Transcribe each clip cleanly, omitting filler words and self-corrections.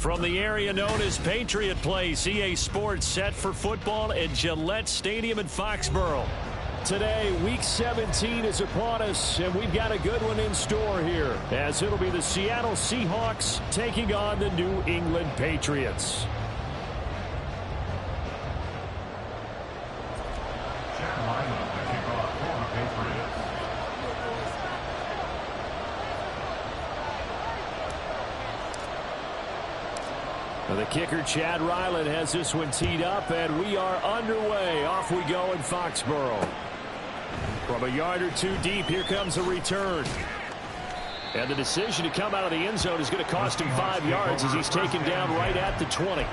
From the area known as Patriot Place, EA Sports set for football at Gillette Stadium in Foxborough. Today, Week 17 is upon us, and we've got a good one in store here, as it'll be the Seattle Seahawks taking on the New England Patriots. The kicker, Chad Ryland, has this one teed up, and we are underway. Off we go in Foxborough. From a yard or two deep, here comes a return. And the decision to come out of the end zone is going to cost him 5 yards as he's taken down right at the 20.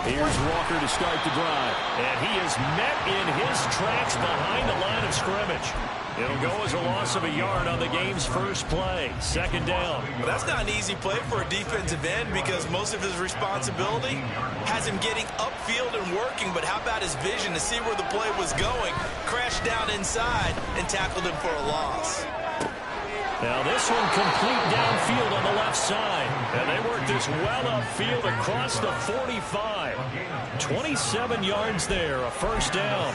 Here's Walker to start the drive. And he is met in his tracks behind the line of scrimmage. It'll go as a loss of a yard on the game's first play. Second down. Well, that's not an easy play for a defensive end because most of his responsibility has him getting upfield and working. But how about his vision to see where the play was going? Crashed down inside and tackled him for a loss. Now this one complete downfield on the left side. And they work this well upfield across the 45. 27 yards there, a first down.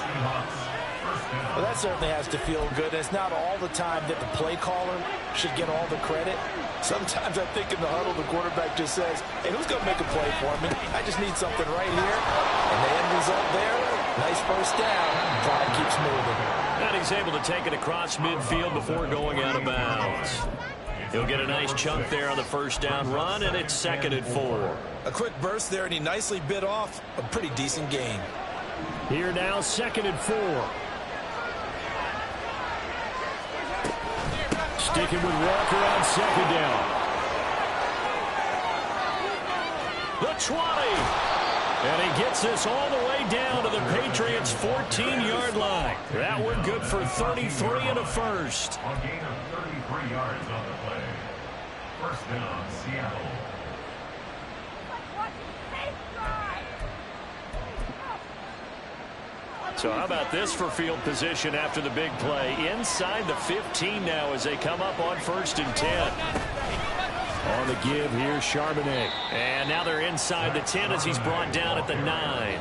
Well, that certainly has to feel good. It's not all the time that the play caller should get all the credit. Sometimes I think in the huddle, the quarterback just says, hey, who's going to make a play for me? I just need something right here. And the end result there, nice first down. Drive keeps moving. And he's able to take it across midfield before going out of bounds. He'll get a nice chunk there on the first down run, and it's 2nd and 4. A quick burst there, and he nicely bit off a pretty decent gain. Here now, 2nd and 4. Sticking with Walker on 2nd down. The 20. And he gets this all the way down to the Patriots' 14-yard line. That one good for 33 and a first. A gain of 33 yards on the play. First down, Seattle. So how about this for field position after the big play? Inside the 15 now as they come up on 1st and 10. On the give here, Charbonnet. And now they're inside the 10 as he's brought down at the 9.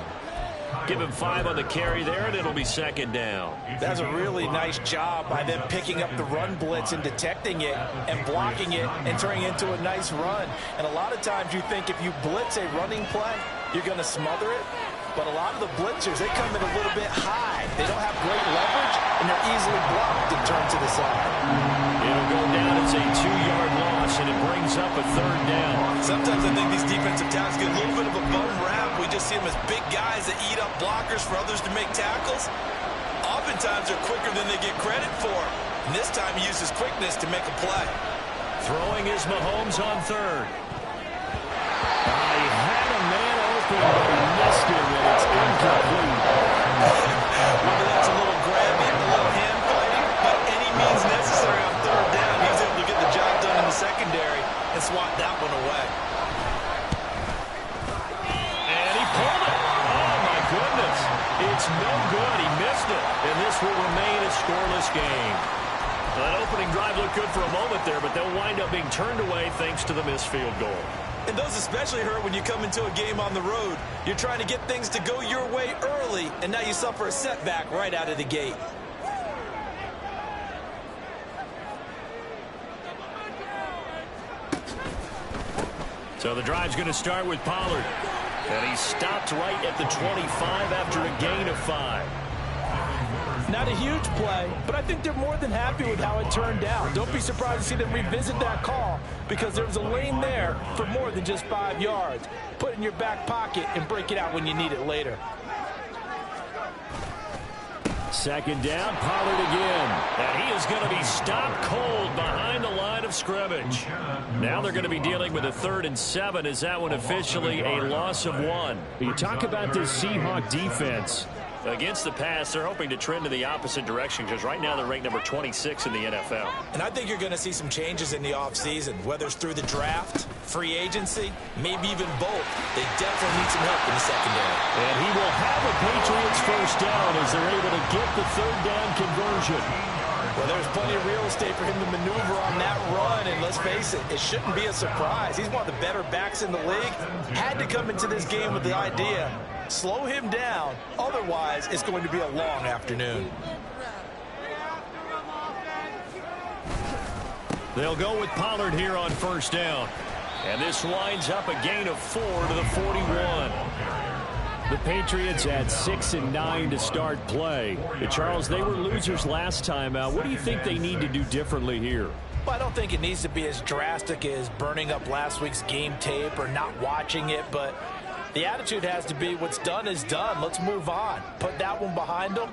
Give him 5 on the carry there, and it'll be 2nd down. That's a really nice job by them picking up the run blitz and detecting it and blocking it and turning it into a nice run. And a lot of times you think if you blitz a running play, you're going to smother it. But a lot of the blitzers, they come in a little bit high. They don't have great leverage, and they're easily blocked and turned to the side. It'll go down as a 2-yard loss, and it brings up a 3rd down. Sometimes I think these defensive tackles get a little bit of a bum rap. We just see them as big guys that eat up blockers for others to make tackles. Oftentimes, they're quicker than they get credit for. And this time, he uses quickness to make a play. Throwing is Mahomes on 3rd. He had a man open, but he missed him, and it's incomplete. Whether that's a little grabbing, a little hand fighting, but any means necessary on 3rd down. He was able to get the job done in the secondary and swat that one away. And he pulled it. Oh, my goodness. It's no good. He missed it, and this will remain a scoreless game. That opening drive looked good for a moment there, but they'll wind up being turned away thanks to the missed field goal. And those especially hurt when you come into a game on the road. You're trying to get things to go your way early, and now you suffer a setback right out of the gate. So the drive's going to start with Pollard. And he stopped right at the 25 after a gain of 5. Not a huge play, but I think they're more than happy with how it turned out. Don't be surprised to see them revisit that call because there was a lane there for more than just 5 yards. Put it in your back pocket and break it out when you need it later. 2nd down, Pollard again. And he is going to be stopped cold behind the line of scrimmage. Now they're going to be dealing with a 3rd and 7 as that one officially a loss of 1. You talk about this Seahawk defense. Against the pass, they're hoping to trend in the opposite direction because right now they're ranked number 26 in the NFL. And I think you're going to see some changes in the offseason, whether it's through the draft, free agency, maybe even both. They definitely need some help in the secondary. And he will have a Patriots first down as they're able to get the third down conversion. Well, there's plenty of real estate for him to maneuver on that run, and let's face it, it shouldn't be a surprise. He's one of the better backs in the league. Had to come into this game with the idea, slow him down, otherwise it's going to be a long afternoon. They'll go with Pollard here on first down. And this winds up a gain of 4 to the 41. The Patriots at 6-9 to start play. Charles, they were losers last time out. What do you think they need to do differently here? Well, I don't think it needs to be as drastic as burning up last week's game tape or not watching it, but the attitude has to be what's done is done. Let's move on. Put that one behind them,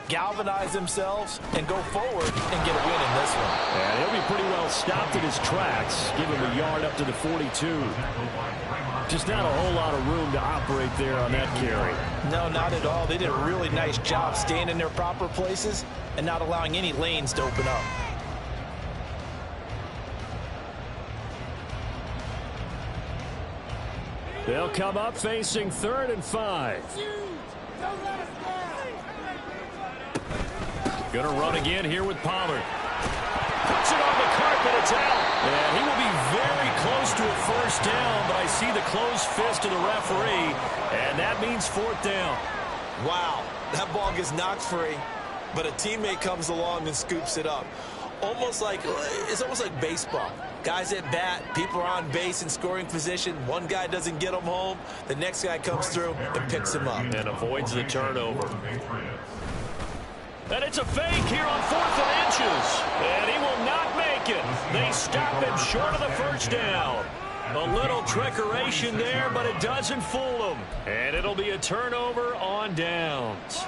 galvanize themselves, and go forward and get a win in this one. And he'll be pretty well stopped in his tracks. Give him a yard up to the 42. Just not a whole lot of room to operate there on that carry. No, not at all. They did a really nice job staying in their proper places and not allowing any lanes to open up. They'll come up facing 3rd and 5. Gonna run again here with Pollard. Puts it on the carpet, it's out. And he will be very close to a first down, but I see the closed fist of the referee, and that means 4th down. Wow, that ball gets knocked free, but a teammate comes along and scoops it up. It's almost like baseball. Guys at bat, people are on base in scoring position. One guy doesn't get him home. The next guy comes through and picks him up. And avoids the turnover. And it's a fake here on 4th and inches. And he will not make it. They stop him short of the first down. A little trickeration there, but it doesn't fool them. And it'll be a turnover on downs.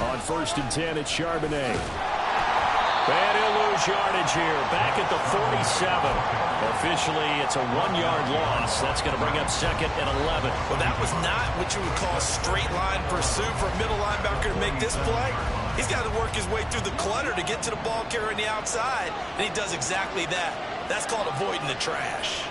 On 1st and 10, it's Charbonnet. And he'll lose yardage here, back at the 47. Officially, it's a 1-yard loss. That's going to bring up 2nd and 11. Well, that was not what you would call straight line pursuit for a middle linebacker to make this play. He's got to work his way through the clutter to get to the ball carrier on the outside, and he does exactly that. That's called avoiding the trash.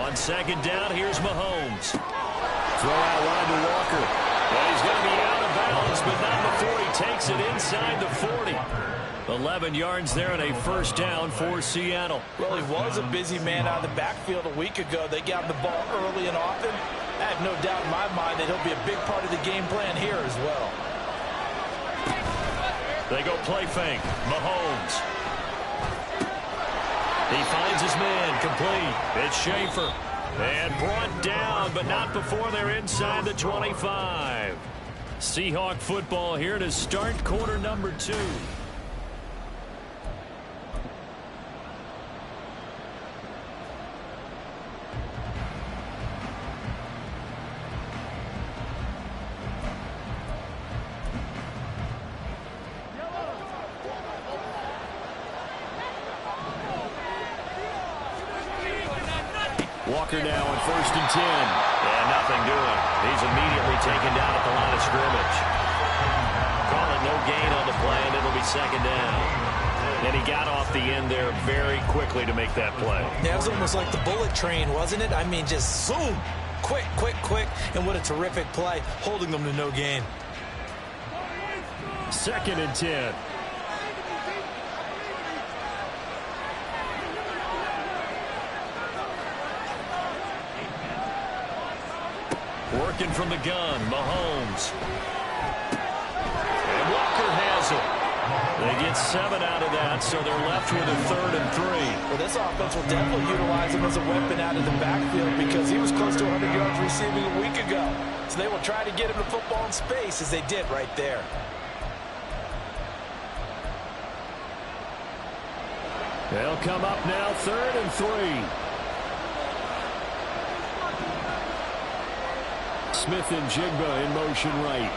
On 2nd down, here's Mahomes. Throw out wide to Walker. And he's going to be out of bounds, but not before he takes it inside the 40. 11 yards there and a first down for Seattle. Well, he was a busy man out of the backfield a week ago. They got him the ball early and often. I have no doubt in my mind that he'll be a big part of the game plan here as well. They go play fake. Mahomes. He finds his man, complete. It's Schaefer. And brought down, but not before they're inside the 25. Seahawk football here to start quarter number 2. Walker now on 1st and 10. And nothing doing. He's immediately taken down at the line of scrimmage. Calling no gain on the play, and it'll be 2nd down. And he got off the end there very quickly to make that play. Yeah, it was almost like the bullet train, wasn't it? I mean, just zoom. Quick, quick, quick. And what a terrific play, holding them to no gain. 2nd and 10. Working from the gun, Mahomes. And Walker has it. They get 7 out of that, so they're left with a 3rd and 3. Well, this offense will definitely utilize him as a weapon out of the backfield because he was close to 100 yards receiving a week ago. So they will try to get him the football in space as they did right there. They'll come up now, 3rd and 3. Smith and Jigba in motion right.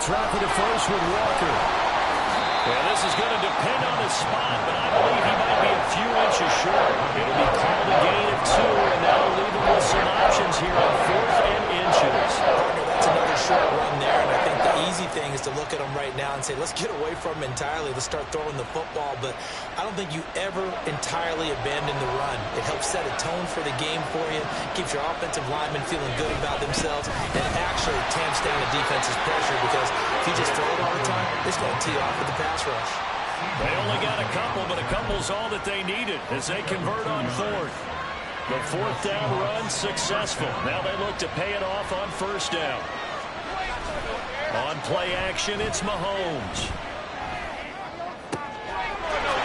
traffic at first with Walker. Yeah, this is going to depend on his spot, but I believe he might be a few inches short. It'll be called a gain of 2, and that'll leave him with some options here on 4th and inches. Partner, that's another short run there, and I think the easy thing is to look at him right now and say, let's get away from him entirely. Let's start throwing the football, but I don't think you ever entirely abandon the run. It helps set a tone for the game for you, keeps your offensive linemen feeling good about themselves, and actually tamps down the defense's pressure because if you just throw it all the time, it's going to tee off with the pass rush. They only got a couple, but a couple's all that they needed as they convert on 4th. The 4th down run successful. Now they look to pay it off on 1st down. On play action, it's Mahomes.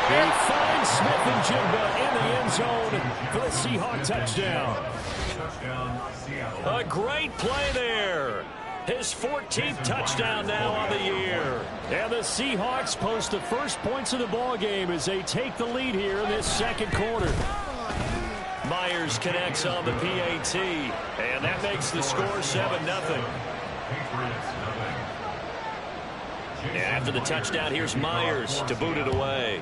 He finds Smith and Jigba in the end zone for the Seahawk touchdown. A great play there. His 14th touchdown now on the year. And the Seahawks post the first points of the ballgame as they take the lead here in this second quarter. Myers connects on the PAT, and that makes the score 7-0. And after the touchdown, here's Myers to boot it away.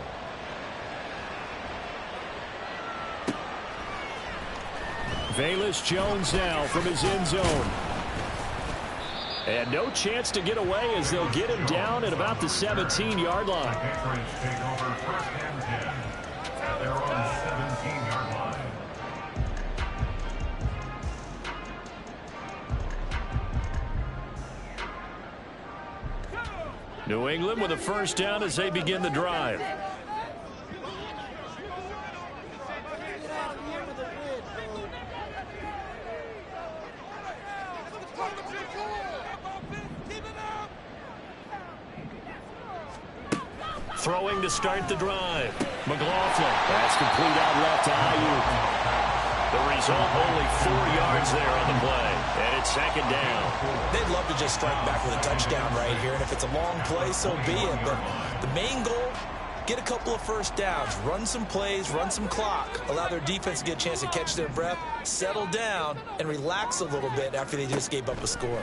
Velus Jones now from his end zone. And no chance to get away as they'll get him down at about the 17-yard line. They're on the 17-yard line. New England with a first down as they begin the drive. Throwing to start the drive. McLaughlin. That's complete out left to Ayuk. The result, only 4 yards there on the play. And it's 2nd down. They'd love to just strike back with a touchdown right here, and if it's a long play, so be it. But the main goal, get a couple of first downs, run some plays, run some clock, allow their defense to get a chance to catch their breath, settle down, and relax a little bit after they just gave up a score.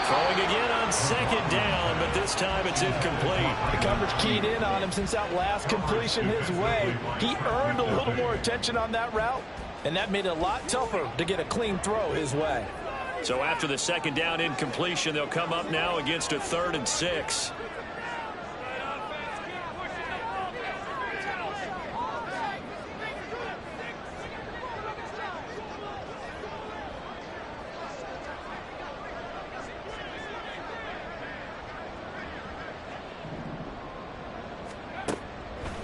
Throwing again on 2nd down, but this time it's incomplete. The coverage keyed in on him since that last completion his way. He earned a little more attention on that route, and that made it a lot tougher to get a clean throw his way. So after the 2nd down incompletion, they'll come up now against a 3rd and 6.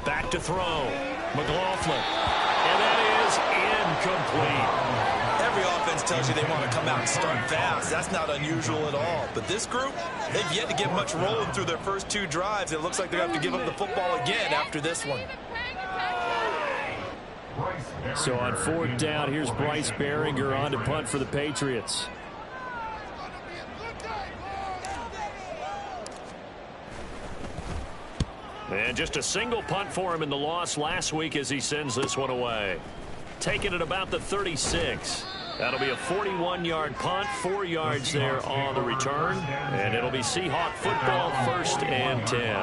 Back to throw. McLaughlin. And that is incomplete. Every offense tells you they want to come out and start fast. That's not unusual at all. But this group, they've yet to get much rolling through their first 2 drives. It looks like they're going to have to give up the football again after this one. So on 4th down, here's Bryce Behringer on to punt for the Patriots. And just a single punt for him in the loss last week as he sends this one away. Taking it about the 36. That'll be a 41-yard punt, 4 yards there on the return. And it'll be Seahawk football, 1st and 10.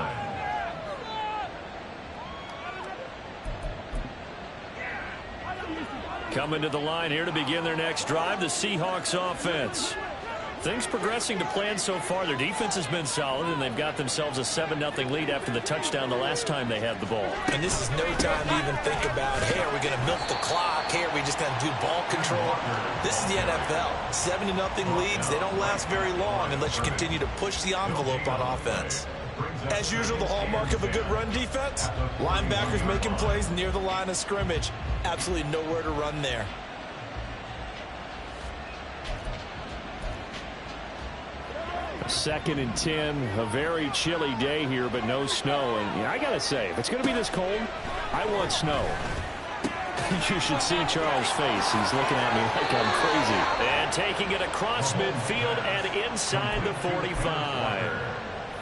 Coming to the line here to begin their next drive, the Seahawks offense. Things progressing to plan so far. Their defense has been solid, and they've got themselves a 7-0 lead after the touchdown the last time they had the ball. And this is no time to even think about, hey, are we going to milk the clock? Hey, are we just going to do ball control? This is the NFL. 7-0 leads, they don't last very long unless you continue to push the envelope on offense. As usual, the hallmark of a good run defense, linebackers making plays near the line of scrimmage. Absolutely nowhere to run there. Second and 10, a very chilly day here, but no snow. And I got to say, if it's going to be this cold, I want snow. You should see Charles' face. He's looking at me like I'm crazy. And taking it across midfield and inside the 45.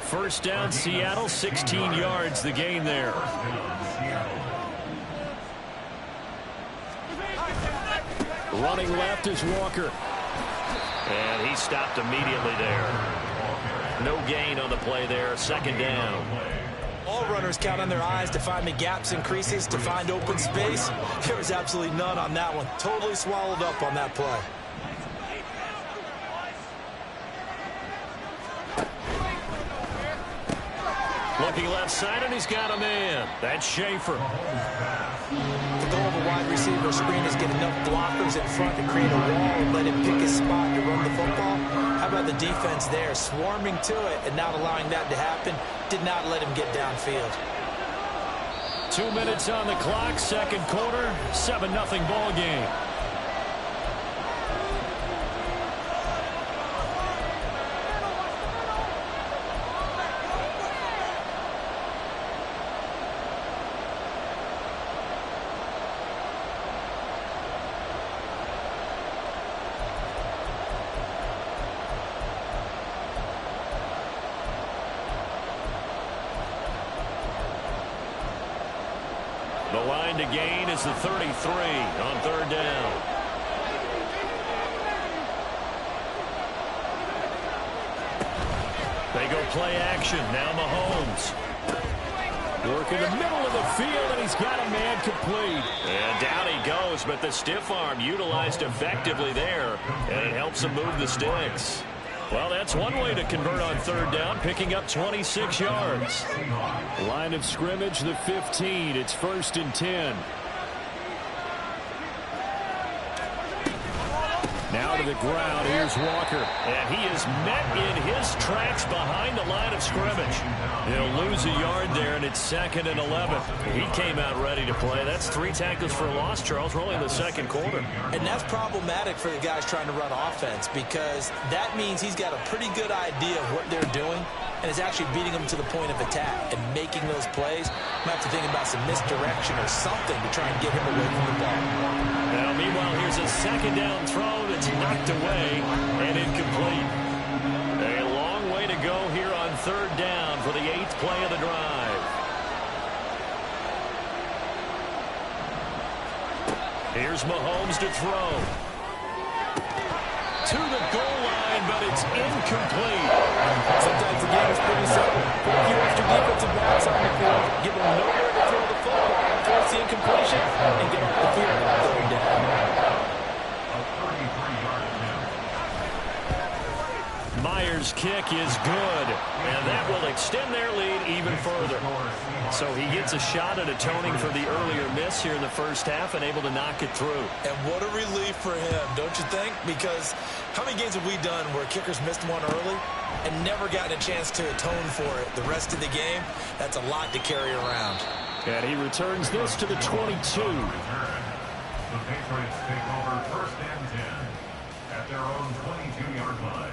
First down, Seattle, 16 yards, the gain there. Running left is Walker. And he stopped immediately there. No gain on the play there. Second down. All runners count on their eyes to find the gaps and creases, to find open space. There was absolutely none on that one. Totally swallowed up on that play. Looking left side, and he's got a man. That's Schaefer. The goal of a wide receiver screen is get enough blockers in front to create a wall and let him pick his spot to run the football. How about the defense there, swarming to it and not allowing that to happen? Did not let him get downfield. 2 minutes on the clock, second quarter, 7-0 ball game. The line to gain is the 33 on third down. They go play action. Now Mahomes. Work in the middle of the field, and he's got a man complete. And down he goes, but the stiff arm utilized effectively there, and it helps him move the sticks. Well, that's one way to convert on third down, picking up 26 yards. Line of scrimmage, the 15. It's 1st and 10. Now to the ground. Here's Walker. And he is met in his tracks behind the line of scrimmage. He'll lose a yard there, and it's 2nd and 11. He came out ready to play. That's 3 tackles for a loss, Charles, rolling the second quarter. And that's problematic for the guys trying to run offense, because that means he's got a pretty good idea of what they're doing and is actually beating them to the point of attack and making those plays. Might have to think about some misdirection or something to try and get him away from the ball. Now, meanwhile, here's a second down throw that's knocked away and incomplete. A long way to go here on third down for the 8th play of the drive. Here's Mahomes to throw. To the goal line, but it's incomplete. Sometimes the game is pretty simple. Put a few extra defensive backs on the field, give them nowhere to throw the football, force the incompletion, and get off the field on third down. Myers' kick is good, and that will extend their lead even further. So he gets a shot at atoning for the earlier miss here in the first half and able to knock it through. And what a relief for him, don't you think? Because how many games have we done where kickers missed one early and never gotten a chance to atone for it the rest of the game? That's a lot to carry around. And he returns this to the 22. The Patriots take over 1st and 10 at their own 22-yard line.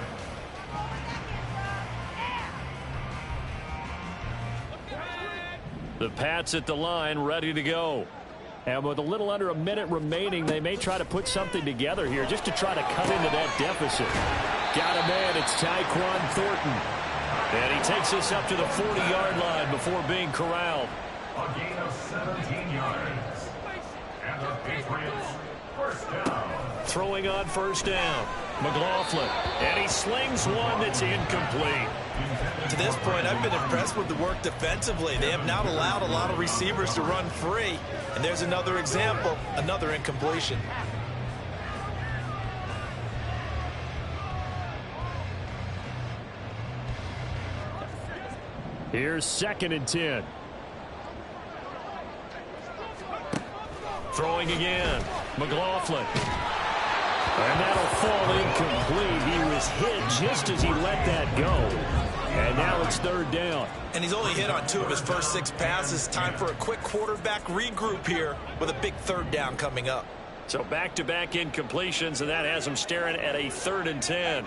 The Pats at the line, ready to go. And with a little under a minute remaining, they may try to put something together here just to try to cut into that deficit. Got a man, it's Tyquan Thornton. And he takes us up to the 40-yard line before being corralled. A gain of 17 yards. And the Patriots, 1st down. Throwing on 1st down. McLaughlin. And he slings one that's incomplete. To this point, I've been impressed with the work defensively. They have not allowed a lot of receivers to run free. And there's another example, another incompletion. Here's 2nd and 10. Throwing again. McLaughlin. And that'll fall incomplete. He was hit just as he let that go. And now it's 3rd down. And he's only hit on 2 of his first 6 passes. Time for a quick quarterback regroup here with a big 3rd down coming up. So back-to-back incompletions, and that has him staring at a 3rd and 10.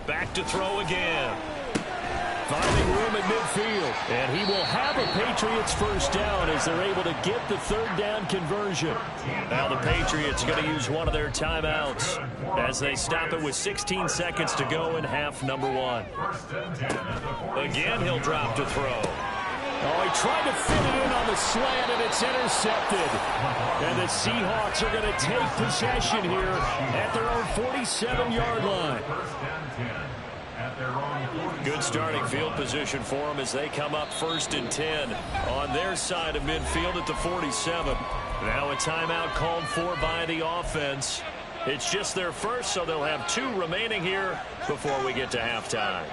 Back to throw again. Finding room at midfield. And he will have a Patriots 1st down as they're able to get the 3rd down conversion. Now the Patriots going to use one of their timeouts as they stop it with 16 seconds to go in half number 1. Again, he'll drop to throw. Oh, he tried to fit it in on the slant, and it's intercepted. And the Seahawks are going to take possession here at their own 47-yard line. Good starting field position for them as they come up 1st and 10 on their side of midfield at the 47. Now a timeout called for by the offense. It's just their first, so they'll have 2 remaining here before we get to halftime.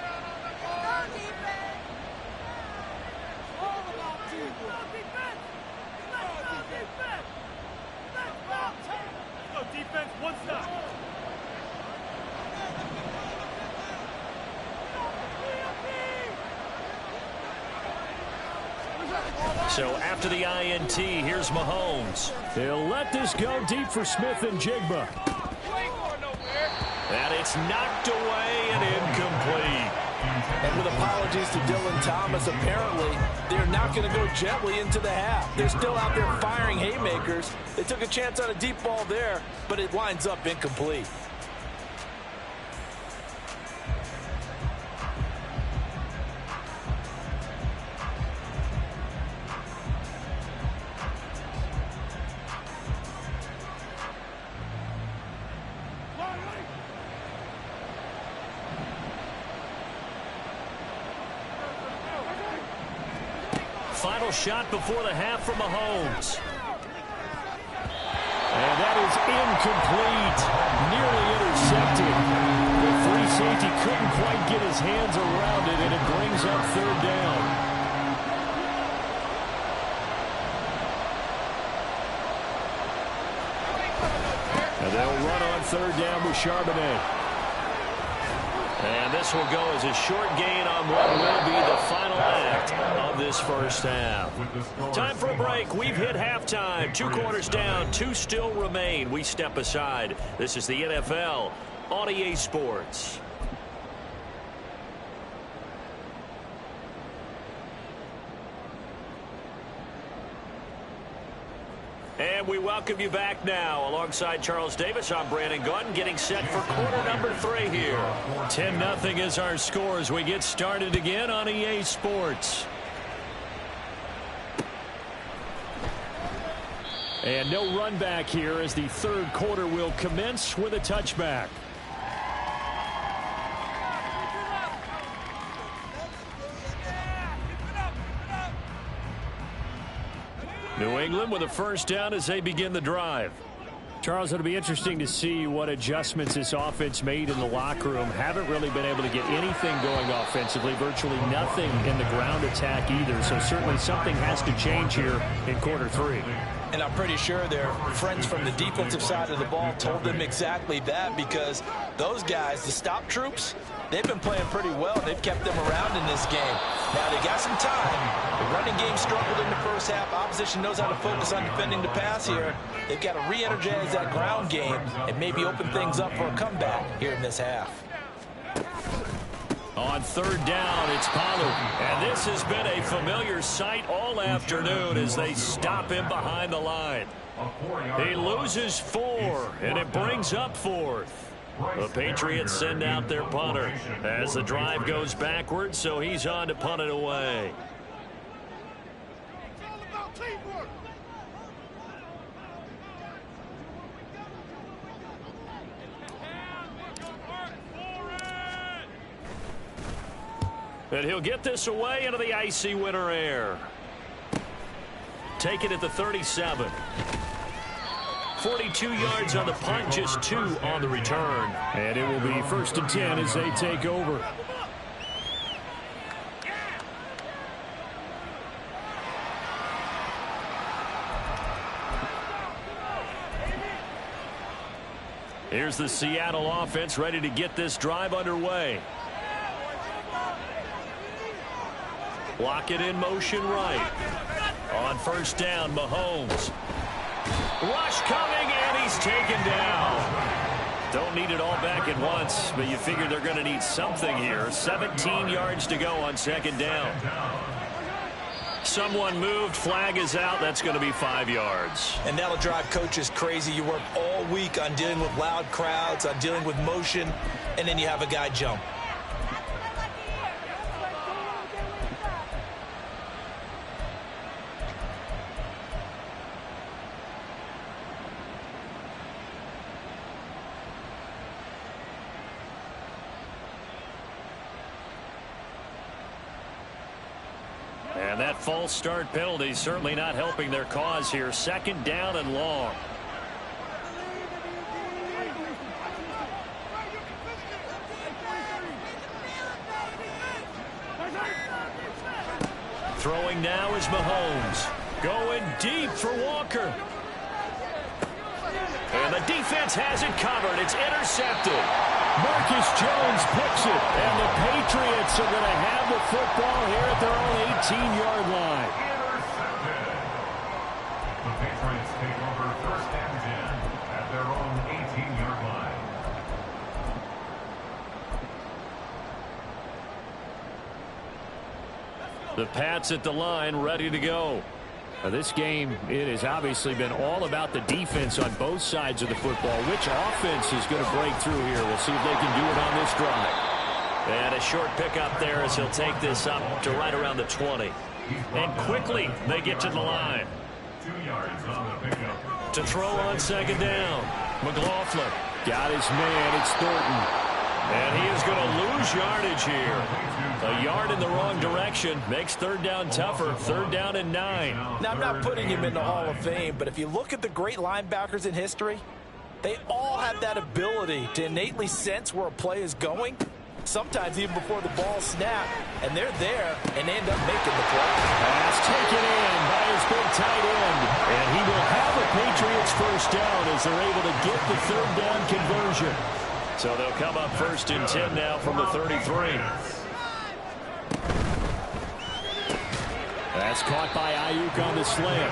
So after the INT, here's Mahomes. He'll let this go deep for Smith and Jigba. And it's knocked away and incomplete. And with apologies to Dylan Thomas, apparently they're not going to go gently into the half. They're still out there firing haymakers. They took a chance on a deep ball there, but it winds up incomplete. Final shot before the half from Mahomes. And that is incomplete. Nearly intercepted. The free safety couldn't quite get his hands around it, and it brings up 3rd down. And they'll run on 3rd down with Charbonnet. And this will go as a short gain on what will be the final act of this first half. Time for a break. We've hit halftime. 2 quarters down, 2 still remain. We step aside. This is the NFL on EA Sports. And we welcome you back now. Alongside Charles Davis, I'm Brandon Gaudin, getting set for quarter number 3 here. 10-0 is our score as we get started again on EA Sports. And no run back here as the 3rd quarter will commence with a touchback. New England with a 1st down as they begin the drive. Charles, it'll be interesting to see what adjustments this offense made in the locker room. Haven't really been able to get anything going offensively. Virtually nothing in the ground attack either. So certainly something has to change here in quarter 3. And I'm pretty sure their friends from the defensive side of the ball told them exactly that, because those guys, the stop troops, they've been playing pretty well. They've kept them around in this game. Now, they got some time. The running game struggled in the first half. Opposition knows how to focus on defending the pass here. They've got to re-energize that ground game and maybe open things up for a comeback here in this half. On 3rd down, it's Pollard. And this has been a familiar sight all afternoon as they stop him behind the line. He loses 4, and it brings up 4th. The Patriots send out their punter as the drive goes backwards, so he's on to punt it away. And he'll get this away into the icy winter air. Take it at the 37. 42 yards on the punt, just 2 on the return. And it will be 1st and 10 as they take over. Here's the Seattle offense ready to get this drive underway. Lock it in motion right. On 1st down, Mahomes. Rush coming, and he's taken down. Don't need it all back at once, but you figure they're going to need something here. 17 yards to go on 2nd down. Someone moved, flag is out. That's going to be 5 yards. And that'll drive coaches crazy. You work all week on dealing with loud crowds, on dealing with motion, and then you have a guy jump. And that false start penalty certainly not helping their cause here. 2nd down and long. Throwing now is Mahomes. Going deep for Walker. And the defense has it covered. It's intercepted. Marcus Jones picks it. And the Patriots are going to have the football here at their own 18-yard line. Intercepted. The Patriots take over 1st and 10 at their own 18-yard line. The Pats at the line, ready to go. This game, it has obviously been all about the defense on both sides of the football. Which offense is going to break through here? We'll see if they can do it on this drive. And a short pickup there as he'll take this up to right around the 20. And quickly, they get to the line. 2 yards on the pickup. To throw on 2nd down. McLaughlin got his man. It's Thornton. And he is going to lose yardage here. A yard in the wrong direction makes 3rd down tougher. 3rd down and 9. Now, I'm not putting him in the Hall of Fame, but if you look at the great linebackers in history, they all have that ability to innately sense where a play is going, sometimes even before the ball snaps, and they're there and they end up making the play. Pass taken in by his big tight end. And he will have a Patriots 1st down as they're able to get the 3rd down conversion. So they'll come up 1st and 10 now from the 33. That's caught by Ayuk on the slant.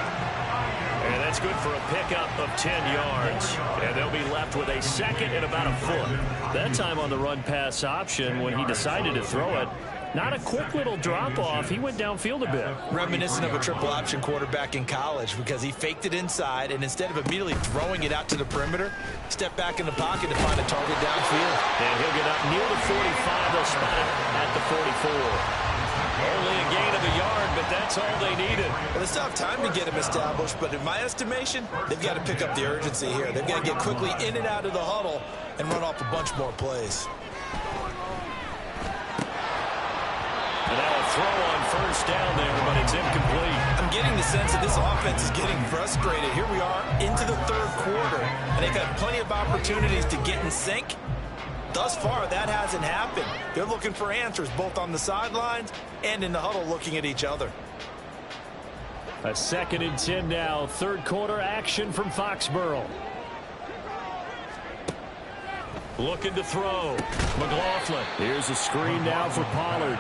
And that's good for a pickup of 10 yards. And they'll be left with a 2nd and about a foot. That time on the run-pass option when he decided to throw it. Not a quick little drop-off. He went downfield a bit. Reminiscent of a triple option quarterback in college because he faked it inside, and instead of immediately throwing it out to the perimeter, stepped back in the pocket to find a target downfield. And he'll get up near the 45. They'll spot it at the 44. Only a gain of a yard, but that's all they needed. Well, they still have time to get him established, but in my estimation, they've got to pick up the urgency here. They've got to get quickly in and out of the huddle and run off a bunch more plays. And now a throw on 1st down there, but it's incomplete. I'm getting the sense that this offense is getting frustrated. Here we are into the 3rd quarter, and they've got plenty of opportunities to get in sync. Thus far, that hasn't happened. They're looking for answers both on the sidelines and in the huddle looking at each other. A 2nd and 10 now. 3rd quarter action from Foxborough. Looking to throw. McLaughlin. Here's a screen now for Pollard.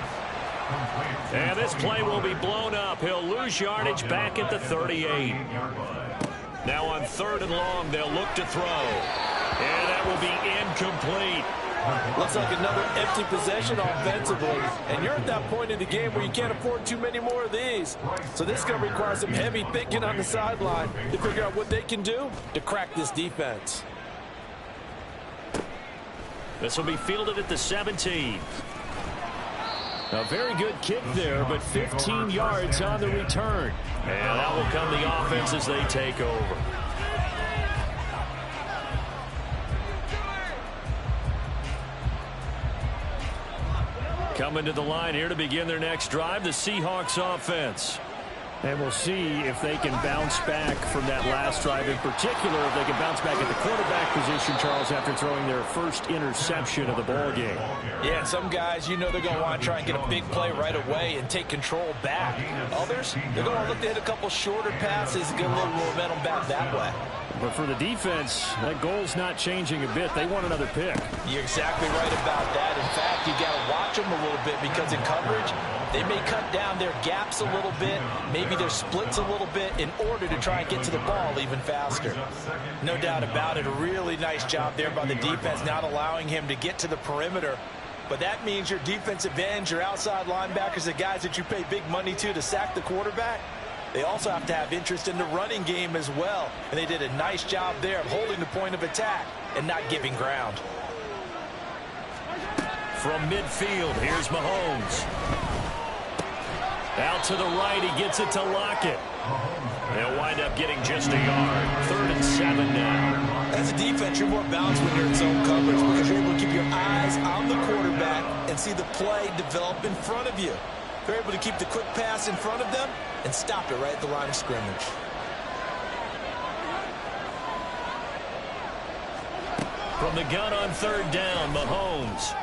And this play will be blown up. He'll lose yardage back at the 38. Now on 3rd and long, they'll look to throw. And that will be incomplete. Looks like another empty possession offensively. And you're at that point in the game where you can't afford too many more of these. So this is going to require some heavy thinking on the sideline to figure out what they can do to crack this defense. This will be fielded at the 17. A very good kick there, but 15 yards on the return. And that will come the offense as they take over. Coming to the line here to begin their next drive, the Seahawks offense. And we'll see if they can bounce back from that last drive. In particular, if they can bounce back at the quarterback position, Charles, after throwing their first interception of the ball game. Yeah, some guys, you know they're going to want to try and get a big play right away and take control back. Others, they're going to look to hit a couple shorter passes and get a little momentum back that way. But for the defense, that goal's not changing a bit. They want another pick. You're exactly right about that. In fact, you got to watch them a little bit because in coverage, they may cut down their gaps a little bit, maybe their splits a little bit in order to try and get to the ball even faster. No doubt about it. A really nice job there by the defense, not allowing him to get to the perimeter. But that means your defensive ends, your outside linebackers, the guys that you pay big money to sack the quarterback, they also have to have interest in the running game as well. And they did a nice job there of holding the point of attack and not giving ground. From midfield, here's Mahomes. Out to the right, he gets it to Lockett. They'll wind up getting just a yard. 3rd and 7 now. As a defense, you're more balanced when you're in zone coverage because you're able to keep your eyes on the quarterback and see the play develop in front of you. They're able to keep the quick pass in front of them and stop it right at the line of scrimmage. From the gun on third down, Mahomes.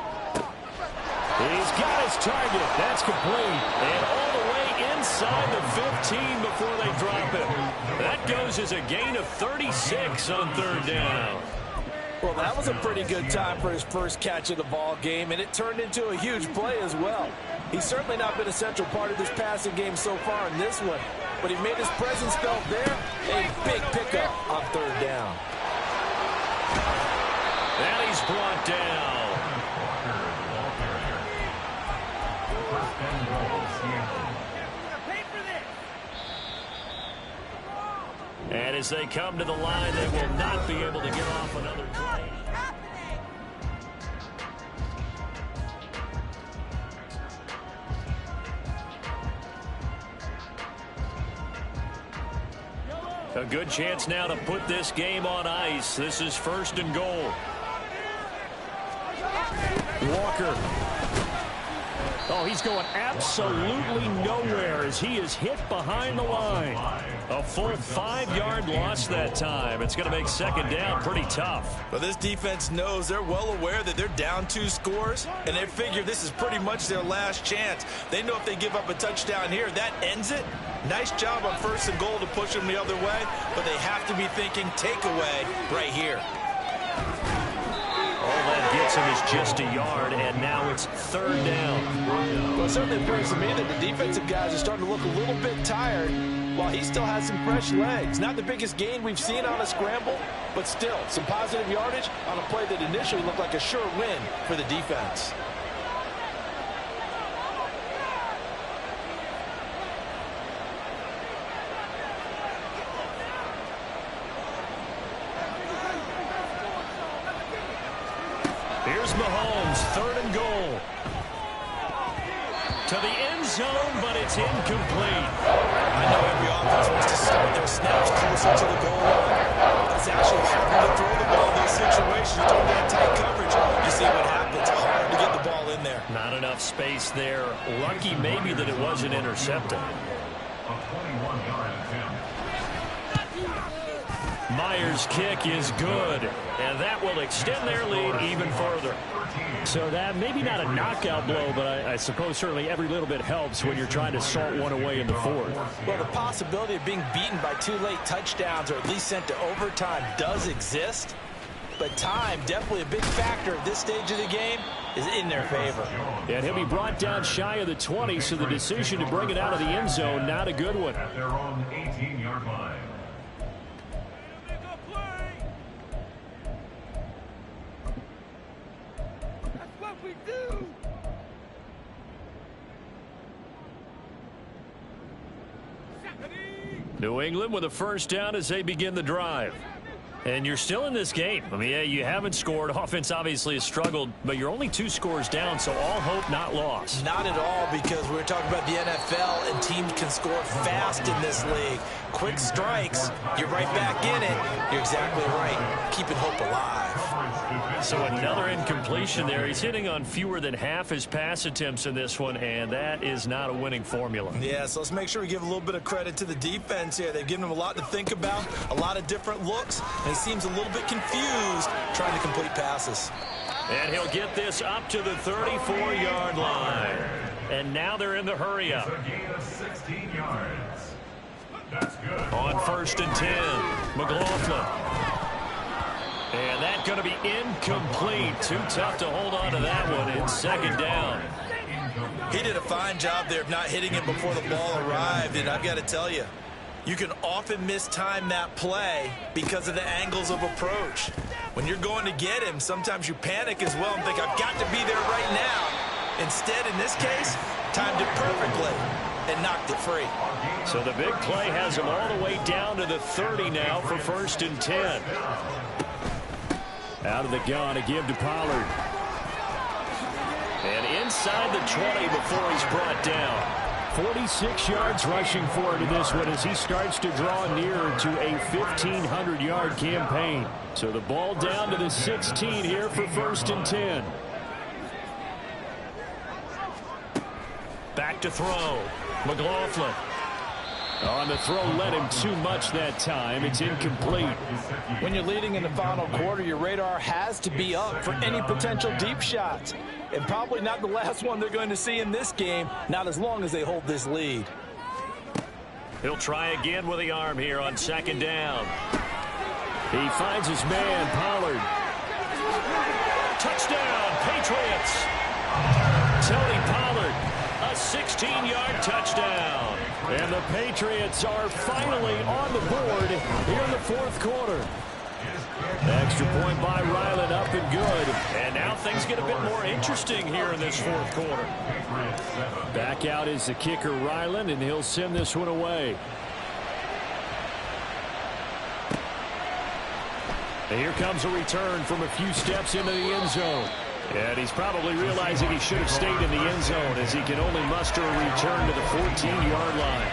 He's got his target. That's complete. And all the way inside the 15 before they drop it. That goes as a gain of 36 on third down. Well, that was a pretty good time for his first catch of the ball game, and it turned into a huge play as well. He's certainly not been a central part of this passing game so far in this one, but he made his presence felt there. A big pickup on third down. And he's brought down. And as they come to the line, they will not be able to get off another play. A good chance now to put this game on ice. This is first and goal. Walker. Oh, he's going absolutely nowhere as he is hit behind the line. A full 5-yard loss that time. It's going to make second down pretty tough. Well, this defense knows, they're well aware that they're down 2 scores, and they figure this is pretty much their last chance. They know if they give up a touchdown here, that ends it. Nice job on first and goal to push them the other way, but they have to be thinking takeaway right here. All that gets him is just a yard, and now it's third down. Well, it certainly appears to me that the defensive guys are starting to look a little bit tired while he still has some fresh legs. Not the biggest gain we've seen on a scramble, but still some positive yardage on a play that initially looked like a sure win for the defense. Here's Mahomes, third and goal. To the end zone, but it's incomplete. I know every offense wants to start their snaps closer to the goal line. It's actually harder to throw the ball in those situations. You don't get tight coverage. You see what happens. Hard to get the ball in there. Not enough space there. Lucky maybe that it wasn't intercepted. A 21-yard attempt. Myers' kick is good, and that will extend their lead even further. So that maybe not a knockout blow, but I suppose certainly every little bit helps when you're trying to salt one away in the fourth. Well, the possibility of being beaten by 2 late touchdowns or at least sent to overtime does exist, but time, definitely a big factor at this stage of the game, is in their favor. And he'll be brought down shy of the 20, so the decision to bring it out of the end zone, not a good one. At their own 18-yard line. New England with a first down as they begin the drive. And you're still in this game. I mean, yeah, you haven't scored. Offense obviously has struggled, but you're only 2 scores down, so all hope not lost. Not at all, because we're talking about the NFL, and teams can score fast in this league. Quick strikes, you're right back in it. You're exactly right. Keeping hope alive. So another incompletion there. He's hitting on fewer than half his pass attempts in this one, and that is not a winning formula. Yeah, so let's make sure we give a little bit of credit to the defense here. They've given him a lot to think about, a lot of different looks, and he seems a little bit confused trying to complete passes. And he'll get this up to the 34-yard line. And now they're in the hurry-up. It's a gain of 16 yards. That's good. On first and 10, McLaughlin. And that's going to be incomplete. Too tough to hold on to that one in second down. He did a fine job there of not hitting him before the ball arrived, and I've got to tell you, you can often mistime that play because of the angles of approach. When you're going to get him, sometimes you panic as well and think, I've got to be there right now. Instead, in this case, timed it perfectly and knocked it free. So the big play has him all the way down to the 30 now for first and 10. Out of the gun, a give to Pollard. And inside the 20 before he's brought down. 46 yards rushing forward in this one as he starts to draw nearer to a 1,500-yard campaign. So the ball down to the 16 here for first and 10. Back to throw. McLaughlin. On the throw, led him too much that time. It's incomplete. When you're leading in the final quarter, your radar has to be up for any potential deep shots. And probably not the last one they're going to see in this game, not as long as they hold this lead. He'll try again with the arm here on second down. He finds his man, Pollard. Touchdown, Patriots. Tony Pollard, a 16-yard touchdown. And the Patriots are finally on the board here in the fourth quarter. Extra point by Ryland, up and good. And now things get a bit more interesting here in this fourth quarter. Back out is the kicker, Ryland, and he'll send this one away. And here comes a return from a few steps into the end zone. And he's probably realizing he should have stayed in the end zone as he can only muster a return to the 14-yard line.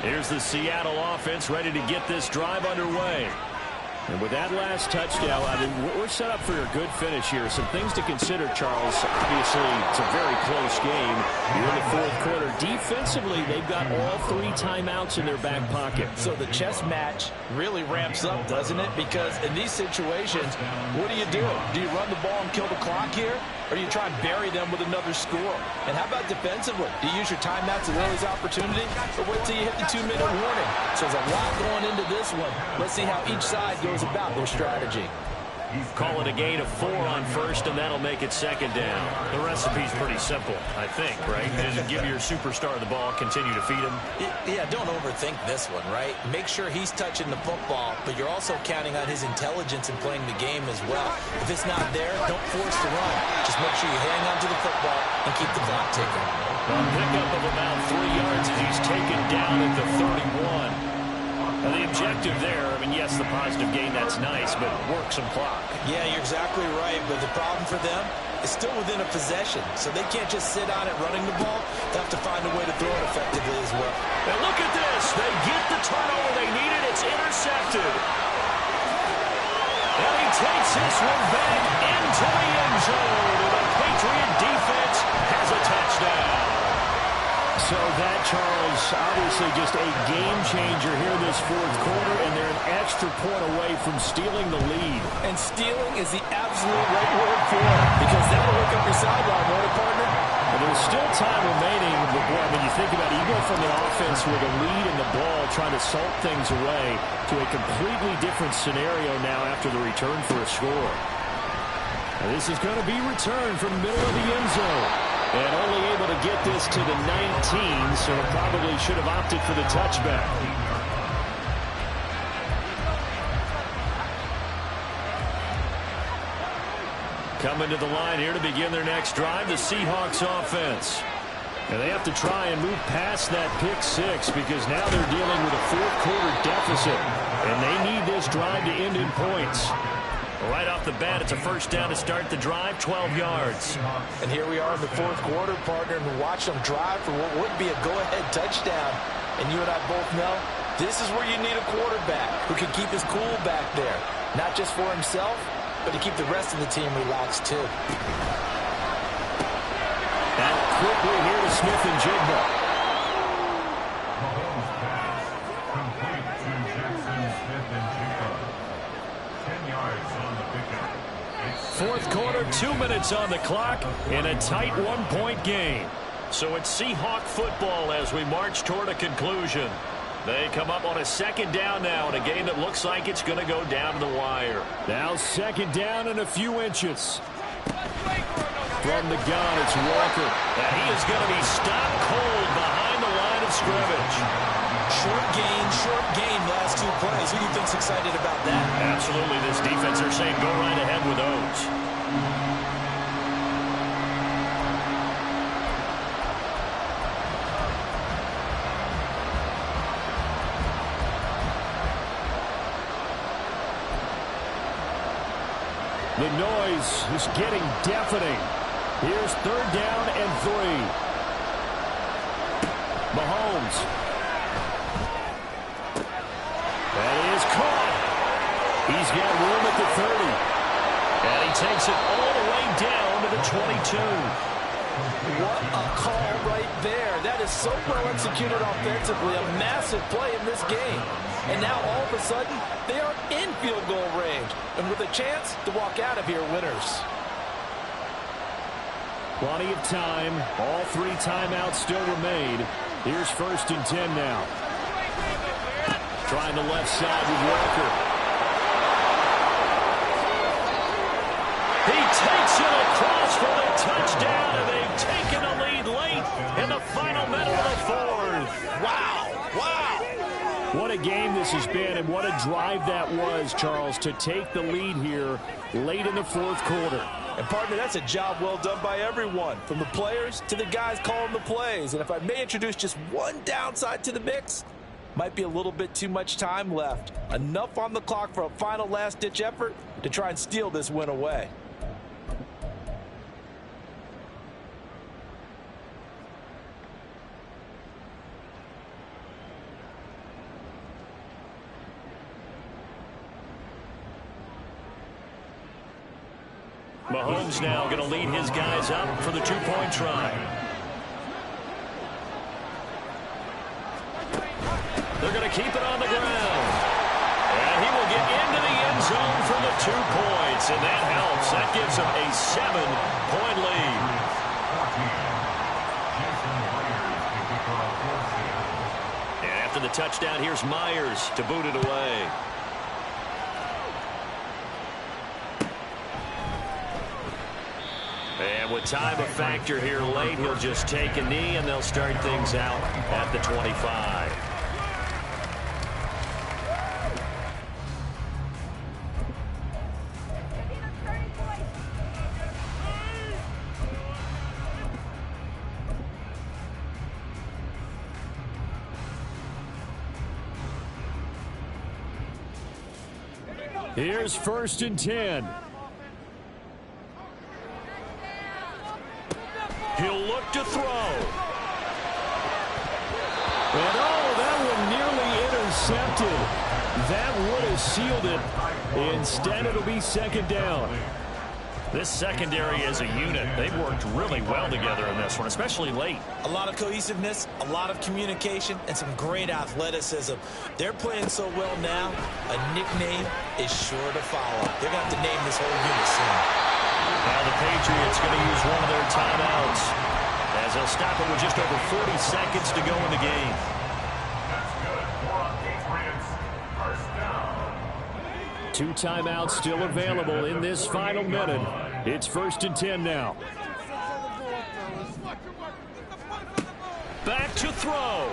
Here's the Seattle offense ready to get this drive underway. And with that last touchdown, I mean, we're set up for a good finish here. Some things to consider, Charles. Obviously, it's a very close game. You're in the fourth quarter. Defensively, they've got all 3 timeouts in their back pocket. So the chess match really ramps up, doesn't it? Because in these situations, what do? Do you run the ball and kill the clock here? Or do you try and bury them with another score? And how about defensively? Do you use your timeouts at early's opportunity? Or wait till you hit the 2-minute warning? So there's a lot going into this one. Let's see how each side goes about their strategy. Call it a gain of 4 on first, and that'll make it second down. The recipe's pretty simple, I think, right? Just give your superstar the ball, continue to feed him. Yeah, don't overthink this one, right? Make sure he's touching the football, but you're also counting on his intelligence in playing the game as well. If it's not there, don't force the run. Just make sure you hang on to the football and keep the clock ticking. A pickup of about 3 yards as he's taken down at the 31. Now, the objective there, I mean, yes, the positive gain, that's nice, but work some clock. Yeah, you're exactly right, but the problem for them is still within a possession, so they can't just sit on it running the ball. They have to find a way to throw it effectively as well. And look at this. They get the turnover they needed. It's intercepted. And he takes this one back into the end zone, and the Patriot defense has a touchdown. So that, Charles, obviously just a game changer here this fourth quarter, and they're an extra point away from stealing the lead. And stealing is the absolute right word for it, because that'll look up your sideline, won't it, partner? And there's still time remaining, but boy, when you think about it, you go from the offense with a lead in the ball, trying to salt things away, to a completely different scenario now after the return for a score. And this is going to be returned from the middle of the end zone. And only able to get this to the 19, so it probably should have opted for the touchback. Coming to the line here to begin their next drive, the Seahawks offense. And they have to try and move past that pick 6 because now they're dealing with a fourth quarter deficit. And they need this drive to end in points. Right off the bat, it's a first down to start the drive, 12 yards. And here we are in the fourth quarter, partner, and watch them drive for what would be a go-ahead touchdown. And you and I both know this is where you need a quarterback who can keep his cool back there. Not just for himself, but to keep the rest of the team relaxed, too. Now quickly here to Smith and Jigba. Fourth quarter, 2 minutes on the clock, in a tight one-point game. So it's Seahawk football as we march toward a conclusion. They come up on a second down now in a game that looks like it's going to go down to the wire. Now second down and a few inches. From the gun, it's Walker. And he is going to be stopped cold behind the line of scrimmage. Short gain last 2 plays. Who do you think's excited about that? Absolutely. This defense, they're saying go right ahead with those. The noise is getting deafening. Here's third down and 3. Mahomes. That is caught. He's got room at the 30. And he takes it all the way down to the 22. What a call right there. That is so well executed offensively. A massive play in this game. And now all of a sudden, they are in field goal range. And with a chance to walk out of here winners. Plenty of time. All 3 timeouts still remain. Here's 1st and 10 now. Trying the left side with Walker. He takes it across for the touchdown, and they've taken a lead late in the final minute of the 4th. Wow. Wow. What a game this has been, and what a drive that was, Charles, to take the lead here late in the 4th quarter. And, partner, that's a job well done by everyone, from the players to the guys calling the plays. And if I may introduce just one downside to the mix, might be a little bit too much time left. Enough on the clock for a final last-ditch effort to try and steal this win away. Mahomes now going to lead his guys up for the 2-point try. They're going to keep it on the ground. And he will get into the end zone for the 2 points. And that helps. That gives him a 7-point lead. And after the touchdown, here's Myers to boot it away. And with time a factor here late, he'll just take a knee, and they'll start things out at the 25. Here's 1st and 10. He'll look to throw. And that one nearly intercepted. That would have sealed it. Instead, it'll be 2nd down. This secondary as a unit, they've worked really well together in this one, especially late. A lot of cohesiveness, a lot of communication, and some great athleticism. They're playing so well now, a nickname is sure to follow. They're going to have to name this whole unit soon. Now the Patriots going to use one of their timeouts as they'll stop it with just over 40 seconds to go in the game. That's good for Patriots. First down. 2 timeouts still available in this final minute. It's 1st and 10 now. Back to throw.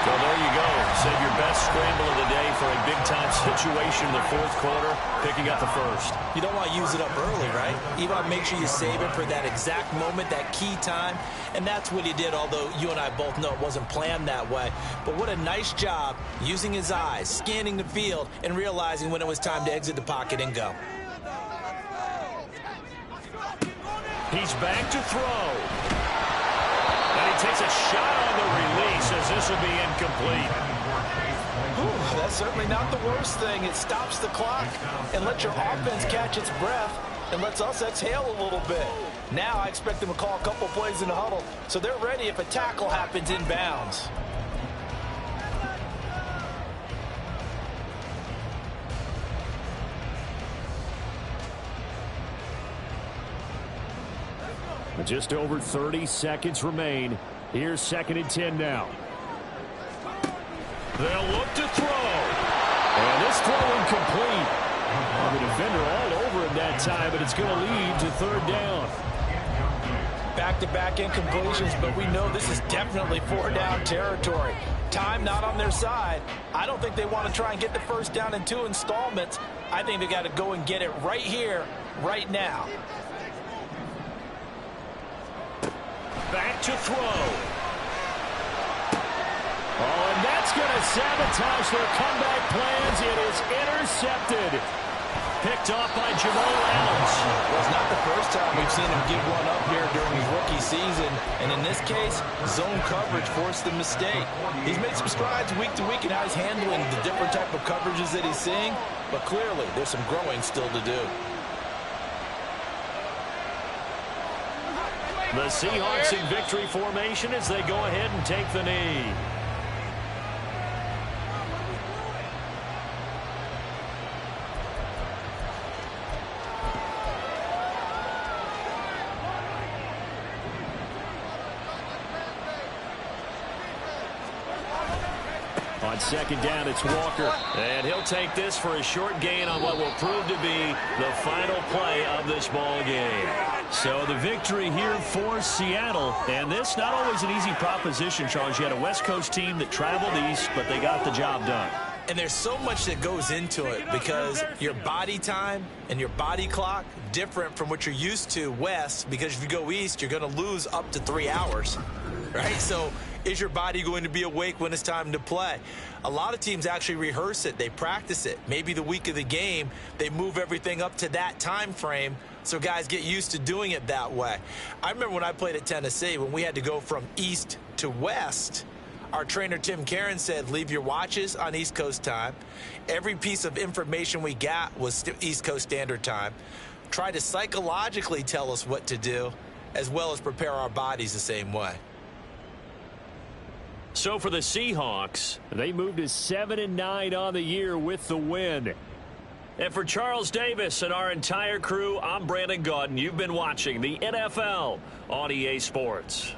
Well, there you go. Save your best scramble of the day for a big-time situation in the 4th quarter, picking up the 1st. You don't want to use it up early, right? You want to make sure you save it for that exact moment, that key time. And that's what he did, although you and I both know it wasn't planned that way. But what a nice job using his eyes, scanning the field, and realizing when it was time to exit the pocket and go. He's back to throw. And he takes a shot on the release as this will be incomplete. Ooh, that's certainly not the worst thing. It stops the clock and lets your offense catch its breath and lets us exhale a little bit. Now I expect them to call a couple plays in the huddle so they're ready if a tackle happens inbounds. Just over 30 seconds remain. Here's 2nd and 10 now. They'll look to throw. And this throw incomplete. The defender all over him that time, but it's going to lead to 3rd down. Back-to-back incompletions, but we know this is definitely 4-down territory. Time not on their side. I don't think they want to try and get the 1st down in 2 installments. I think they got to go and get it right here, right now. Back to throw. Oh, and that's going to sabotage their comeback plans. It is intercepted. Picked off by Jamal Adams. Well, it's not the first time we've seen him give one up here during his rookie season. And in this case, zone coverage forced the mistake. He's made some strides week to week in how he's handling the different type of coverages that he's seeing. But clearly, there's some growing still to do. The Seahawks in victory formation as they go ahead and take the knee. On second down, it's Walker. And he'll take this for a short gain on what will prove to be the final play of this ball game. So the victory here for Seattle. And this not always an easy proposition, Charles. You had a West Coast team that traveled east, but they got the job done. And there's so much that goes into it because your body time and your body clock different from what you're used to west, because if you go east, you're going to lose up to 3 hours, right? So is your body going to be awake when it's time to play? A lot of teams actually rehearse it. They practice it. Maybe the week of the game, they move everything up to that time frame so guys get used to doing it that way. I remember when I played at Tennessee, when we had to go from east to west, our trainer, Tim Karen, said, leave your watches on East Coast time. Every piece of information we got was East Coast Standard Time. Try to psychologically tell us what to do, as well as prepare our bodies the same way. So for the Seahawks, they moved to 7-9 on the year with the win. And for Charles Davis and our entire crew, I'm Brandon Gaudin. You've been watching the NFL on EA Sports.